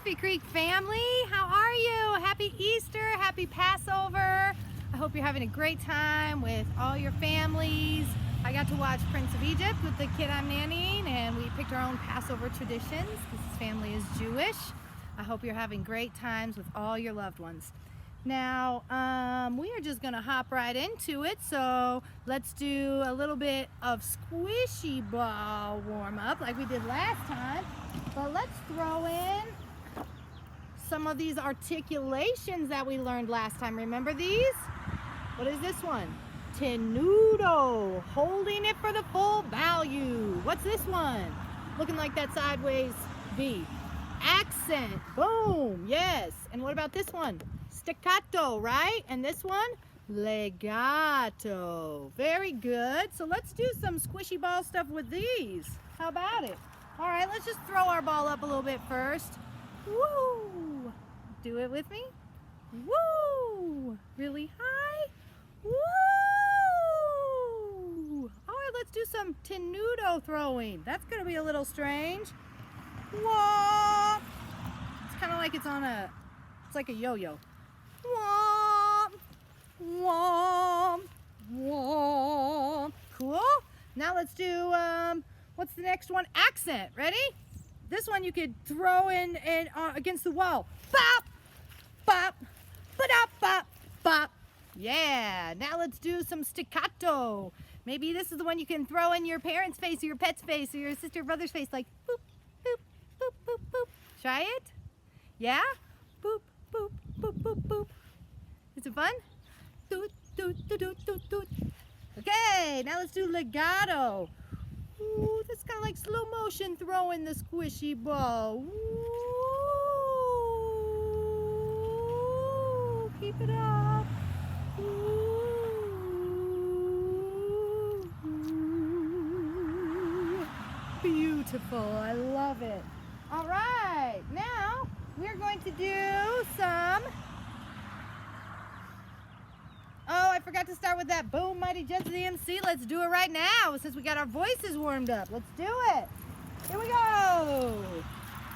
Murphy Creek family, how are you? Happy Easter, happy Passover. I hope you're having a great time with all your families. I got to watch Prince of Egypt with the kid I'm nannying, and we picked our own Passover traditions because his family is Jewish. I hope you're having great times with all your loved ones. Now, we are just gonna hop right into it, so let's do a little bit of squishy ball warm up like we did last time, but let's throw in some of these articulations that we learned last time. Remember these? What is this one? Tenuto, holding it for the full value. What's this one? Looking like that sideways V. Accent, boom, yes. And what about this one? Staccato, right? And this one? Legato. Very good. So let's do some squishy ball stuff with these. How about it? All right, let's just throw our ball up a little bit first. Woo! Do it with me. Woo! Really high. Woo! All right, let's do some tenuto throwing. That's gonna be a little strange. Whoa! It's kind of like it's like a yo-yo. Womp, womp, womp. Cool. Now let's do, what's the next one? Accent. Ready? This one you could throw in against the wall. Bop, bop, ba-dop, bop, bop. Yeah. Now let's do some staccato. Maybe this is the one you can throw in your parents' face or your pet's face or your sister or brother's face, like boop, boop, boop, boop, boop. Try it? Yeah? Boop, boop, boop, boop, boop. Is it fun? Doot, doot, doot, doot, doot, doot. Okay, now let's do legato. Ooh, that's kind of like slow motion throwing the squishy ball. Ooh, keep it up. Ooh, beautiful, I love it. All right, now we're going to do some, oh, I forgot to start with that boom, mighty jets of the MC. Let's do it right now since we got our voices warmed up. Let's do it. Here we go.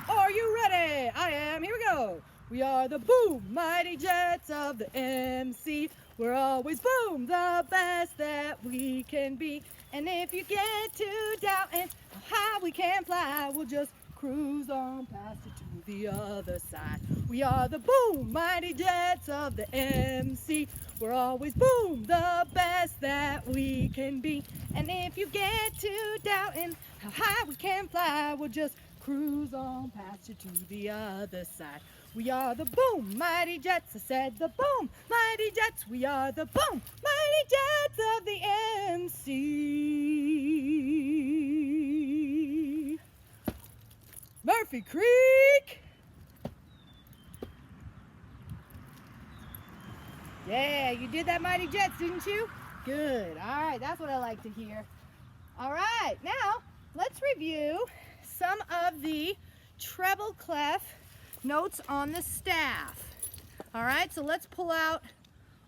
Are you ready? I am. Here we go. We are the boom, mighty jets of the MC. We're always boom, the best that we can be. And if you get to doubting how high we can fly, we'll just cruise on past it to the other side. We are the boom, mighty jets of the MC. We're always boom, the best that we can be. And if you get to doubting how high we can fly, we'll just cruise on past it to the other side. We are the boom, mighty jets. I said the boom, mighty jets. We are the boom, mighty jets of the MC. Murphy Creek. Yeah, you did that, mighty jets, didn't you? Good. All right, that's what I like to hear. All right, now let's review some of the treble clef notes on the staff. All right, so let's pull out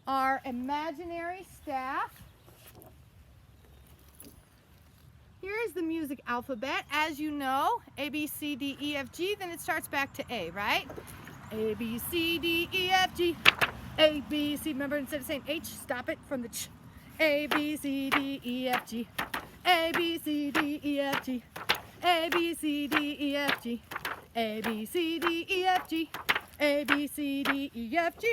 our imaginary staff. Here is the music alphabet. As you know, A, B, C, D, E, F, G, then it starts back to A, right? A, B, C, D, E, F, G. A, B, C, remember instead of saying H, stop it from the ch. A, B, C, D, E, F, G. A, B, C, D, E, F, G. A, B, C, D, E, F, G. A, B, C, D, E, F, G. A, B, C, D, E, F, G.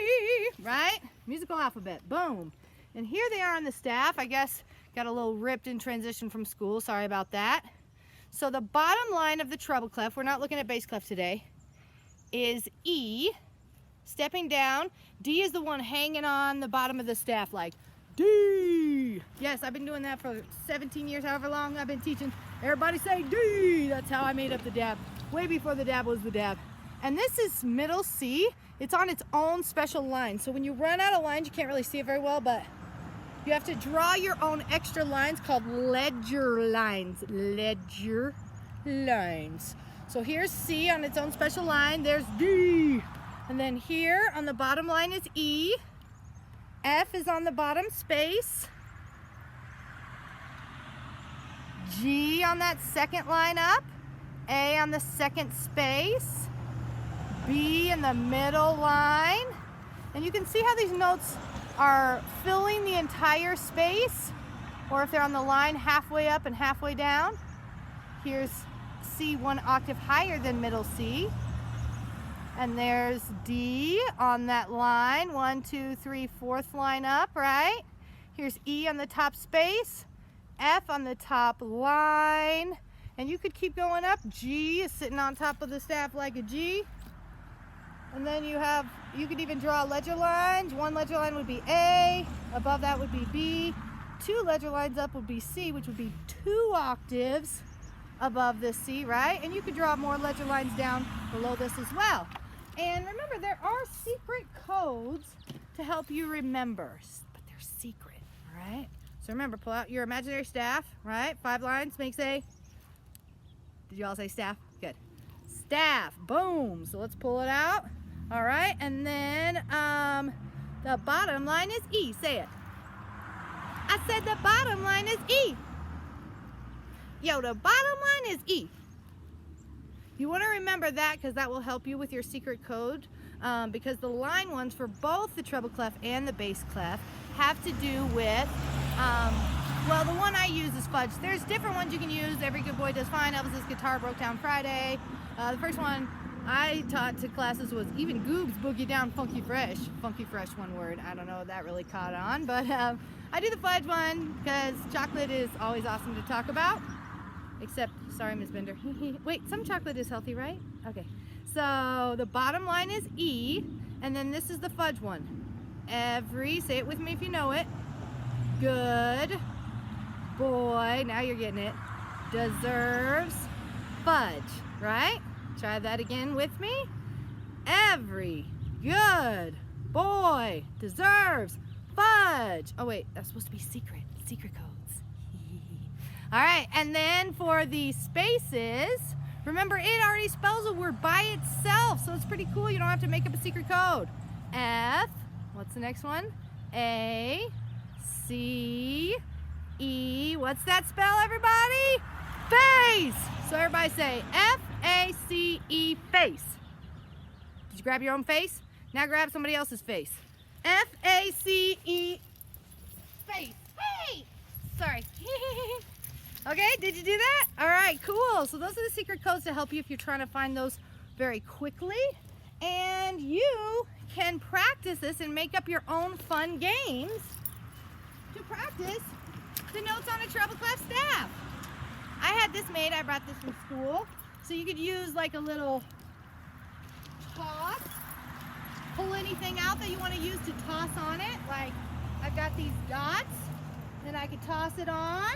Right? Musical alphabet. Boom. And here they are on the staff. I guess got a little ripped in transition from school. Sorry about that. So the bottom line of the treble clef, we're not looking at bass clef today, is E. Stepping down. D is the one hanging on the bottom of the staff like D. Yes, I've been doing that for 17 years, however long I've been teaching. Everybody say D. That's how I made up the dab. Way before the dab was the dab. And this is middle C. It's on its own special line. So when you run out of lines, you can't really see it very well, but you have to draw your own extra lines called ledger lines. Ledger lines. So here's C on its own special line. There's D. And then here on the bottom line is E. F is on the bottom space. G on that second line up. A on the second space. B in the middle line. And you can see how these notes are filling the entire space, or if they're on the line halfway up and halfway down. Here's C 1 octave higher than middle C. And there's D on that line, 1, 2, 3, 4th line up, right? Here's E on the top space, F on the top line, and you could keep going up. G is sitting on top of the staff like a G. And then you could even draw ledger lines. One ledger line would be A, above that would be B. 2 ledger lines up would be C, which would be 2 octaves above this C, right? And you could draw more ledger lines down below this as well. And remember, there are secret codes to help you remember, but they're secret, all right? So remember, pull out your imaginary staff, right? 5 lines makes a, did you all say staff? Good. Staff, boom. So let's pull it out. All right, and then the bottom line is E. Say it. I said the bottom line is E. Yo, the bottom line is E. You want to remember that because that will help you with your secret code, because the line ones for both the treble clef and the bass clef have to do with, well, the one I use is fudge. There's different ones you can use. Every Good Boy Does Fine, Elvis's Guitar Broke Down Friday. The first one I taught to classes was Even Goobs Boogie Down Funky Fresh. Funky Fresh, one word. I don't know if that really caught on, but I do the fudge one because chocolate is always awesome to talk about. Except, sorry, Ms. Bender. Wait, some chocolate is healthy, right? Okay. So the bottom line is E, and then this is the fudge one. Every, say it with me if you know it. Good boy, now you're getting it, deserves fudge, right? Try that again with me. Every good boy deserves fudge. Oh wait, that's supposed to be secret codes. All right, and then for the spaces, remember it already spells a word by itself, so it's pretty cool. You don't have to make up a secret code. F, what's the next one? A, C, E, what's that spell, everybody? Face! So everybody say F-A-C-E, face. Did you grab your own face? Now grab somebody else's face. F-A-C-E, face. Hey! Sorry. Okay, did you do that? All right, cool. So those are the secret codes to help you if you're trying to find those very quickly. And you can practice this and make up your own fun games to practice the notes on a treble clef staff. I had this made, I brought this from school. So you could use like a little toss, pull anything out that you want to use to toss on it. Like I've got these dots, and I could toss it on.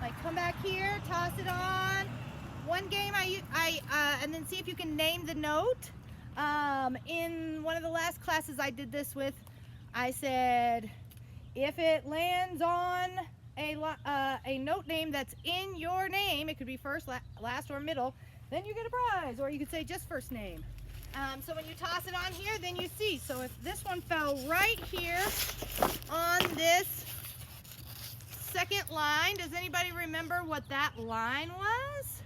Like come back here, toss it on. One game and then see if you can name the note. In one of the last classes I did this with, I said, if it lands on a note name that's in your name, it could be first, last, or middle, then you get a prize, or you could say just first name. So when you toss it on here, then you see. So if this one fell right here on this second line, does anybody remember what that line was?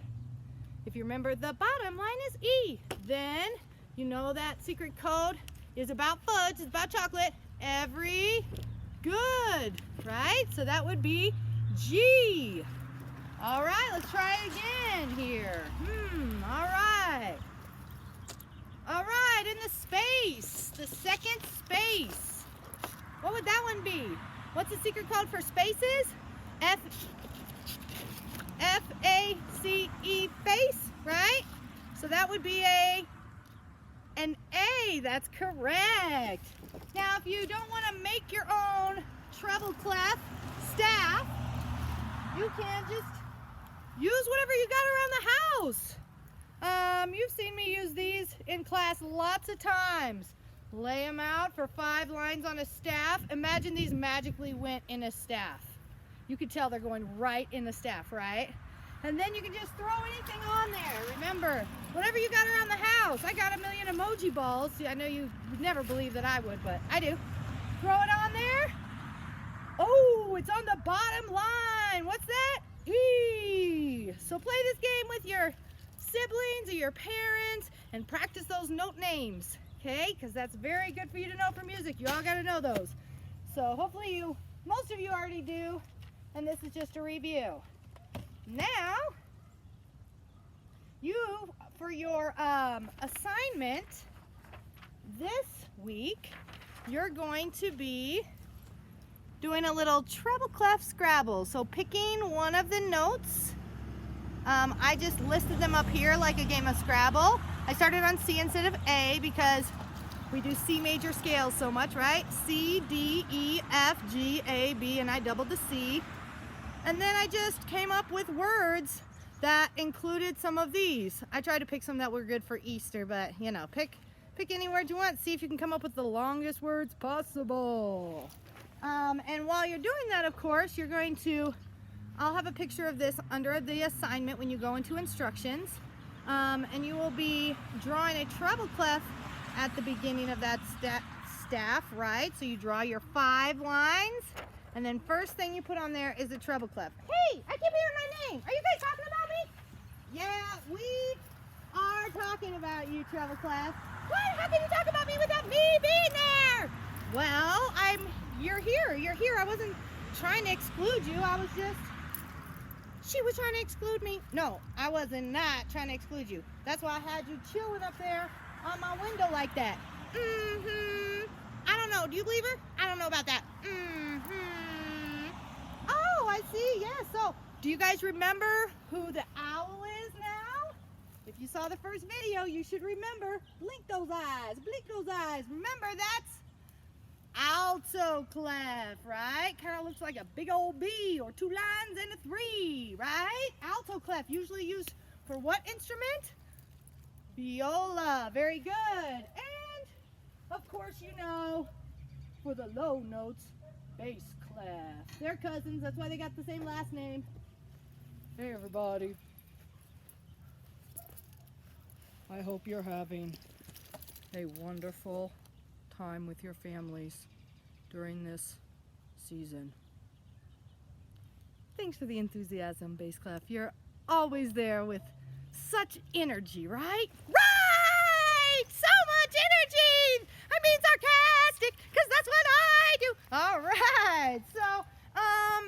If you remember, the bottom line is E. Then you know that secret code is about fudge, it's about chocolate. Every good, right? So that would be G. All right, let's try it again here. All right. All right, in the space, the second space. What would that one be? What's the secret code for spaces? F-A-C-E, face, right? So that would be an A, that's correct. Now, if you don't want to make your own treble clef staff, you can just use whatever you got around the house. You've seen me use these in class lots of times. Lay them out for 5 lines on a staff. Imagine these magically went in a staff. You could tell they're going right in the staff, right? And then you can just throw anything on there. Remember, whatever you got around the house. I got a million emoji balls. See, I know you would never believe that I would, but I do. Throw it on there. Oh, it's on the bottom line. What's that? E. So play this game with your siblings or your parents. and practice those note names, okay? Because that's very good for you to know for music. You all got to know those. So hopefully most of you already do, and this is just a review. Now, for your assignment this week, you're going to be doing a little treble clef Scrabble. So picking one of the notes. I just listed them up here like a game of Scrabble. I started on C instead of A because we do C major scales so much, right? C, D, E, F, G, A, B, and I doubled the C. And then I just came up with words that included some of these. I tried to pick some that were good for Easter, but you know, pick any word you want. See if you can come up with the longest words possible. And while you're doing that, of course, you're going to, I'll have a picture of this under the assignment when you go into instructions. And you will be drawing a treble clef at the beginning of that staff, right? So you draw your 5 lines, and then first thing you put on there is a treble clef. Hey, I keep hearing my name. Are you guys talking about me? Yeah, we are talking about you, treble clef. What? How can you talk about me without me being there? Well, you're here. You're here. I wasn't trying to exclude you. She was trying to exclude me. No, I wasn't not trying to exclude you. That's why I had you chilling up there on my window like that. I don't know. Do you believe her? I don't know about that. Oh, I see. Yeah. So, do you guys remember who the owl is now? If you saw the first video, you should remember. Blink those eyes. Blink those eyes. Remember, that's alto clef, right? Kind of looks like a big old B or 2 lines and a 3, right? Alto clef, usually used for what instrument? Viola. Very good. And of course, you know, for the low notes, bass clef. They're cousins. That's why they got the same last name. Hey, everybody. I hope you're having a wonderful time with your families during this season. Thanks for the enthusiasm, bass clef. You're always there with such energy, right? Right! So much energy! I mean sarcastic, because that's what I do. All right. So,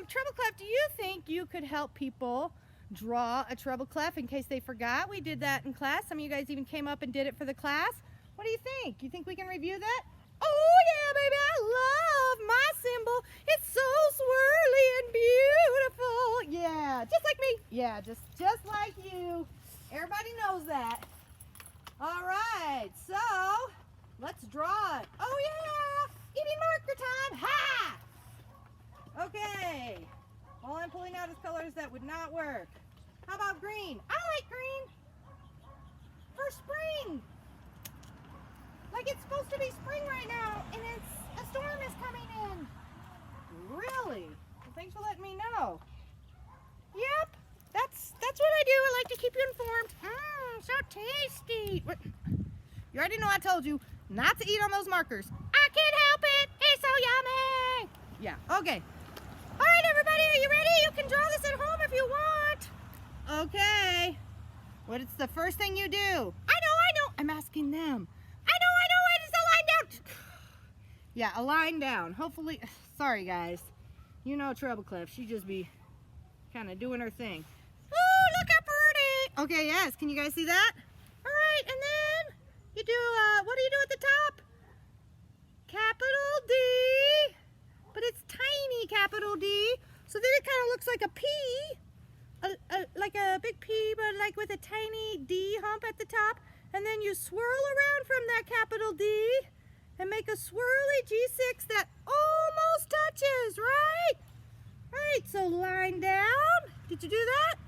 treble clef, do you think you could help people draw a treble clef in case they forgot? We did that in class. Some of you guys even came up and did it for the class. What do you think? You think we can review that? Oh yeah, baby, I love my symbol. It's so swirly and beautiful. Yeah, just like me. Yeah, just like you. Everybody knows that. All right, so let's draw it. Oh yeah, eating marker time. Ha! Okay. All I'm pulling out is colors that would not work. How about green? I like green. For spring. Like it's supposed to be spring right now, and a storm is coming in. Really? Well, thanks for letting me know. Yep, that's what I do. I like to keep you informed. So tasty. What? You already know I told you not to eat on those markers. I can't help it. It's so yummy. Yeah. Okay. All right, everybody, are you ready? You can draw this at home if you want. Okay. What's the first thing you do? I know. I'm asking them. I know. It is a line down. Yeah, a line down. Hopefully, sorry guys. You know treble clef, she just be kind of doing her thing. Oh, look how pretty. Okay, yes, can you guys see that? All right, and then you do, what do you do at the top? Capital D, but it's tiny capital D. So then it kind of looks like a P, like a big P, but like with a tiny D hump at the top. And then you swirl around from that capital D and make a swirly G6 that almost touches, right? Right, so line down. Did you do that?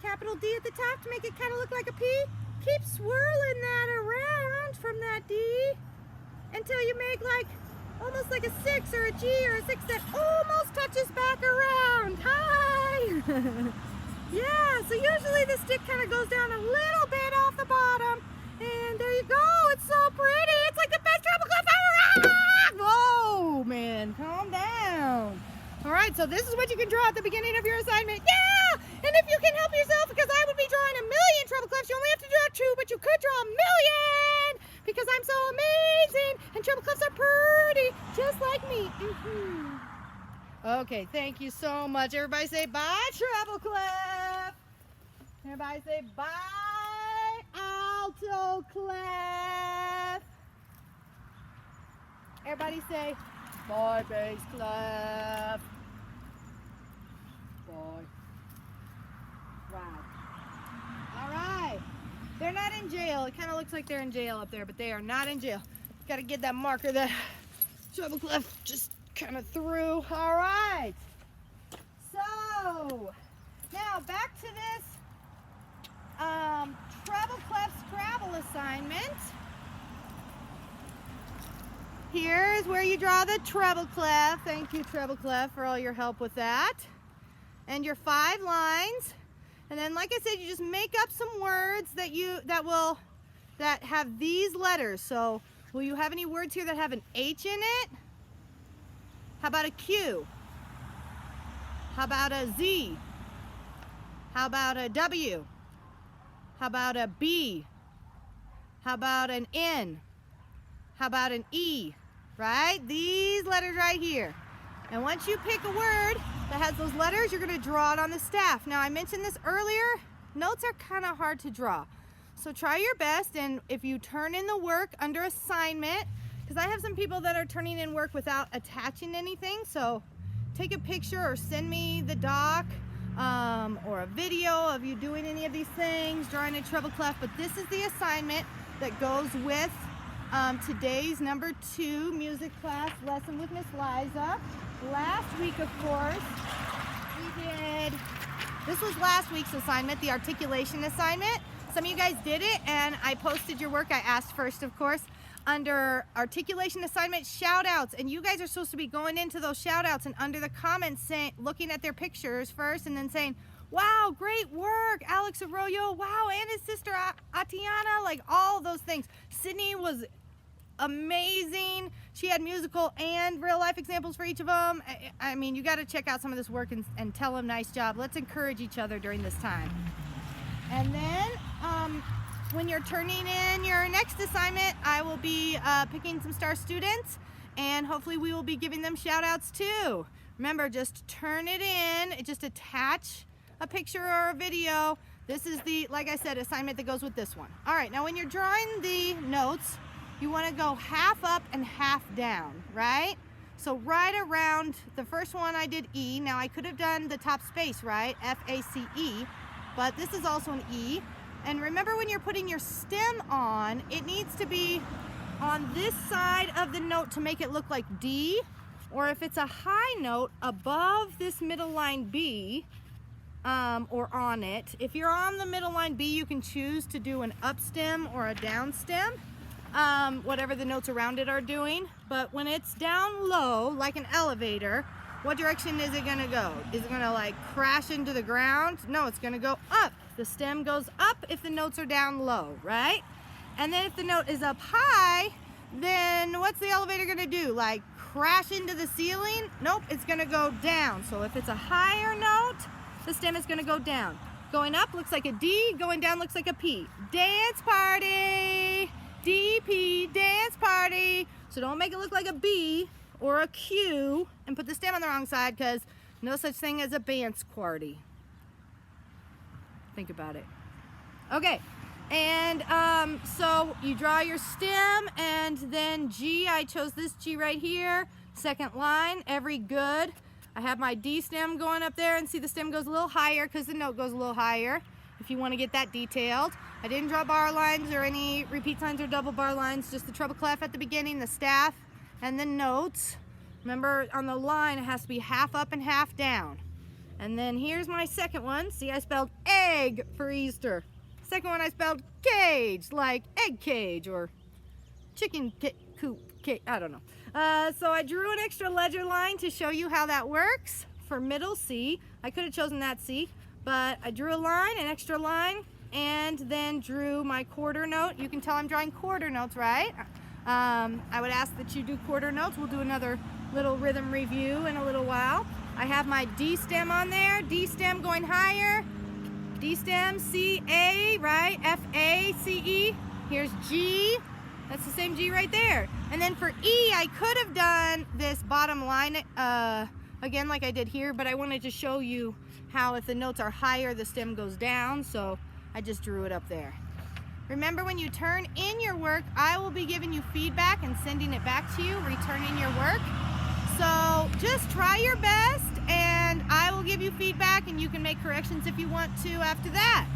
Capital D at the top to make it kind of look like a P. Keep swirling that around from that D until you make like almost like a 6 or a G or a 6 that almost touches back around. Hi! Yeah, so usually the stick kind of goes down a little bit off the bottom. And there you go. It's so pretty. It's like the best treble clef ever. Ah! Whoa, man. Calm down. All right, so this is what you can draw at the beginning of your assignment. Yeah! And if you can help yourself, because I would be drawing a million treble clefs, you only have to draw not true, but you could draw a million because I'm so amazing and treble clefs are pretty, just like me. Okay, thank you so much. Everybody say bye, treble clef. Everybody say bye, alto clef. Everybody say bye, bass clef. Bye. Right. All right. They're not in jail. It kind of looks like they're in jail up there, but they are not in jail. Got to get that marker that treble clef just kind of through. All right. So now back to this treble clef Scrabble assignment. Here's where you draw the treble clef. Thank you, treble clef, for all your help with that. And your 5 lines. And then, like I said, you just make up some words that have these letters. So, will you have any words here that have an H in it? How about a Q? How about a Z? How about a W? How about a B? How about an N? How about an E? Right? These letters right here. And once you pick a word that has those letters, you're going to draw it on the staff. Now, I mentioned this earlier. Notes are kind of hard to draw. So try your best, and if you turn in the work under assignment, because I have some people that are turning in work without attaching anything, so take a picture or send me the doc or a video of you doing any of these things, drawing a treble clef. But this is the assignment that goes with today's number 2 music class lesson with Miss Lyza. Last week, of course, this was last week's assignment, the articulation assignment. Some of you guys did it, and I posted your work. I asked first, of course, under articulation assignment, shout outs. And you guys are supposed to be going into those shout outs and under the comments saying, looking at their pictures first and then saying, wow, great work, Alex Arroyo. Wow, and his sister Atiana, like all those things. Sydney was amazing. She had musical and real life examples for each of them. I mean, you got to check out some of this work and tell them nice job. Let's encourage each other during this time. And then when you're turning in your next assignment, I will be picking some star students, and hopefully we will be giving them shout outs too. Remember, just turn it in, just attach a picture or a video. This is the, like I said, assignment that goes with this one. All right, now when you're drawing the notes, you want to go half up and half down, right? So right around the first one I did E. Now I could have done the top space, right? F-A-C-E, but this is also an E. And remember, when you're putting your stem on, it needs to be on this side of the note to make it look like D, or if it's a high note, above this middle line B, or on it. If you're on the middle line B, you can choose to do an up stem or a down stem, whatever the notes around it are doing. But when it's down low, like an elevator, what direction is it gonna go? Is it gonna like crash into the ground? No, it's gonna go up. The stem goes up if the notes are down low, right? And then if the note is up high, then what's the elevator gonna do? Like crash into the ceiling? Nope, it's gonna go down. So if it's a higher note, the stem is gonna go down. Going up looks like a D, going down looks like a P. Dance party, DP, dance party. So don't make it look like a B or a Q and put the stem on the wrong side, because no such thing as a dance party. Think about it. Okay, and so you draw your stem, and then G, I chose this G right here, second line, every good. I have my D stem going up there, and see the stem goes a little higher because the note goes a little higher, if you want to get that detailed. I didn't draw bar lines or any repeat signs or double bar lines, just the treble clef at the beginning, the staff, and the notes. Remember, on the line it has to be half up and half down. And then here's my second one. See, I spelled egg for Easter. Second one I spelled cage, like egg cage or chicken coop cage, I don't know. So I drew an extra ledger line to show you how that works for middle C. I could have chosen that C, but I drew a line, an extra line, and then drew my quarter note. You can tell I'm drawing quarter notes, right? I would ask that you do quarter notes. We'll do another little rhythm review in a little while. I have my D stem on there, D stem going higher, D stem, C, A, right? F, A, C, E. Here's G. That's the same G right there. And then for E, I could have done this bottom line again like I did here, but I wanted to show you how if the notes are higher, the stem goes down, so I just drew it up there. Remember, when you turn in your work, I will be giving you feedback and sending it back to you, returning your work. So just try your best, and I will give you feedback, and you can make corrections if you want to after that.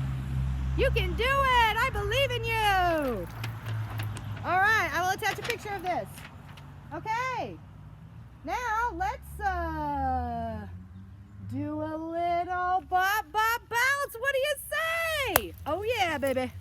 You can do it! I believe in you! All right, I will attach a picture of this. Okay, now let's do a little bop bop bounce. What do you say? Oh yeah, baby.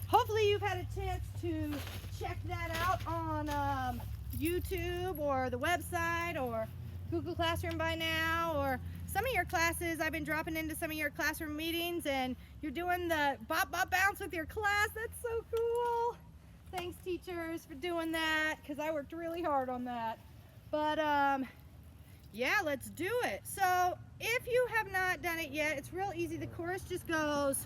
Hopefully you've had a chance to check that out on YouTube or the website or Google Classroom by now, or some of your classes. I've been dropping into some of your classroom meetings and you're doing the bop bop bounce with your class. That's so cool. Thanks, teachers, for doing that, because I worked really hard on that. But yeah, let's do it. So if you have not done it yet, it's real easy. The chorus just goes,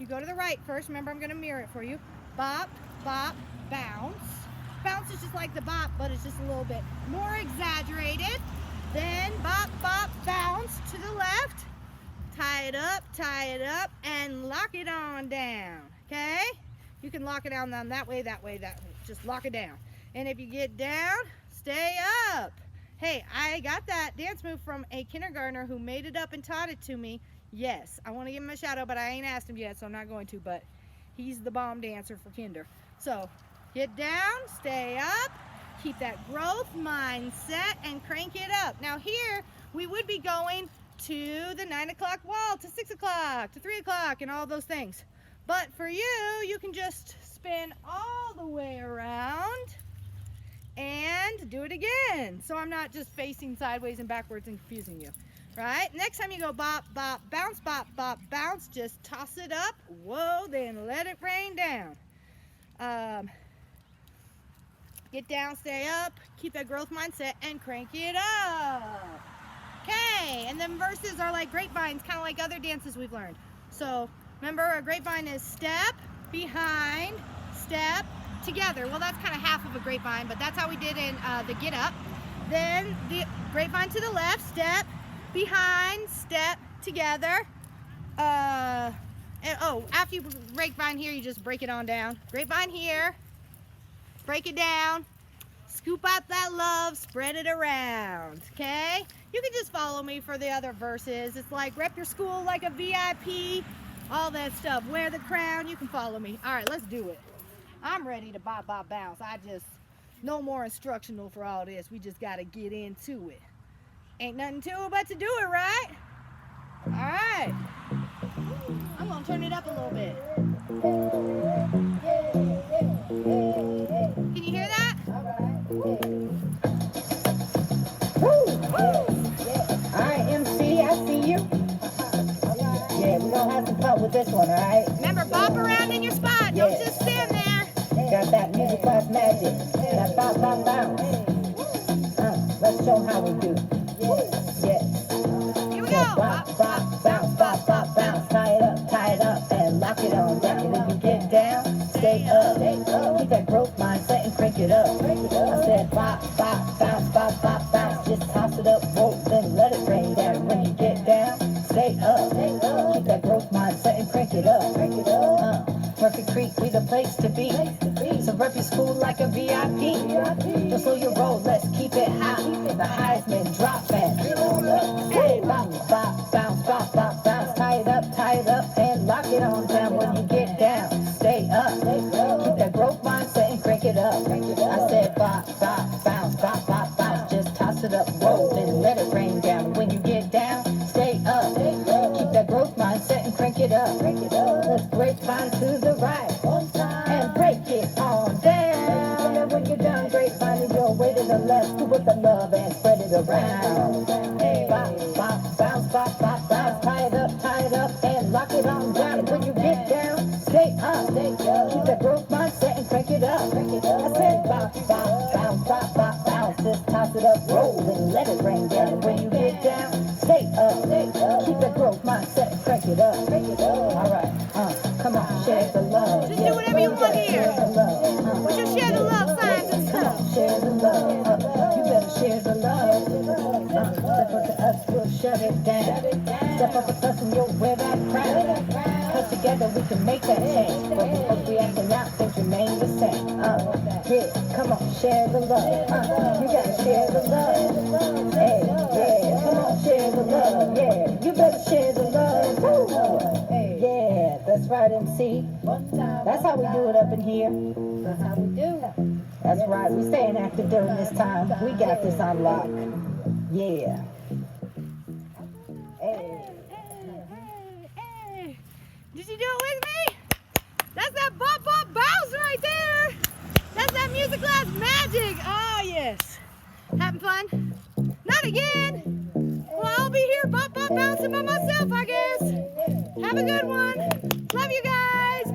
you go to the right first. Remember, I'm going to mirror it for you. Bop, bop, bounce. Bounce is just like the bop, but it's just a little bit more exaggerated. Then bop, bop, bounce to the left. Tie it up, and lock it on down, okay? You can lock it down that way, that way, that way. Just lock it down. And if you get down, stay up. Hey, I got that dance move from a kindergartner who made it up and taught it to me. Yes, I want to give him a shout out, but I ain't asked him yet, so I'm not going to. But he's the bomb dancer for kinder. So get down, stay up, keep that growth mindset, and crank it up. Now here, we would be going to the 9 o'clock wall, to 6 o'clock, to 3 o'clock, and all those things. But for you, you can just spin all the way around and do it again. So I'm not just facing sideways and backwards and confusing you, right? Next time you go bop, bop, bounce, just toss it up. Whoa, then let it rain down. Get down, stay up, keep that growth mindset, and crank it up. Okay, and then verses are like grapevines, kind of like other dances we've learned. So remember, a grapevine is step, behind, step, together. Well, that's kind of half of a grapevine, but that's how we did in the get up. Then the grapevine to the left, step, behind, step, together. And after you grapevine here, you just break it on down. Grapevine here, break it down, scoop out that love, spread it around, okay? You can just follow me for the other verses. It's like rep your school like a VIP, all that stuff. Wear the crown, you can follow me. All right, let's do it. I'm ready to bop, bop, bounce. No more instructional for all this. We just got to get into it. Ain't nothing to it but to do it, right? All right. I'm going to turn it up a little bit. Can you hear that? All right, MC, I see you. Yeah, we're going to have some fun with this one, all right? Remember, bop around in your spot. Don't just stand there. Got that music class magic. That bop, bop, bounce. Let's show how we do. Yeah. Here we go. Bop, bop, bounce, bop, bop, bounce. Tie it up, and lock it on down. When you get down, stay up. Keep that growth mindset and crank it up. I said bop, bop, bounce, bop, bop, bounce. Just toss it up, roll, then let it rain down. When you get down, stay up. Keep that growth mindset and crank it up. Perfect Creek, we the place to be. So rep your school like a VIP. Don't slow your roll, let's keep it high. The Heisman drop fast. Hey, bop, bop, bounce, bop, bop, bounce. Tie it up, and lock it on down. When you get down, stay up. Keep that growth mindset and crank it up. I said bop, bop, bounce, bop, bop, bounce. Just toss it up, roll, then let it rain down. When you get down, stay up. Keep that growth mindset and crank it up. Let's grapevine to the right and break it on down. And when you're done grapevine, your way to the left. Do with the love and spread it around. Hey, bop, bop, bounce, bop, bop, bounce. Tie it up, and lock it on down. And when you get down, stay up. Keep that growth mindset and crank it up. I said bop, bop, bounce, bop, bop, bounce. Just toss it up, roll, and let it rain down. And when you get down, stay up. Keep that growth mindset and crank it up. here? Would you share the love signs and stuff? Share the love. You better share the love. Step up to us, we'll shut it down. Step up with us and you'll wear that crown. Cause together we can make that change. But because we acting out, things remain the same. Yeah, come on, share the love. You gotta share the love. Hey, yeah, come on, share the love. Yeah, you better share the love. Woo. Yeah, that's right, MC. That's how we do it up in here. That's how we do it. That's right, we staying active during this time. We got this on lock. Yeah. Hey. Hey. Did you do it with me? That's that Bop Bop Bounce right there. That's that music class magic. Oh, yes. Having fun? Not again. Well, I'll be here Bop Bop Bouncing by myself, I guess. Have a good one. Love you guys.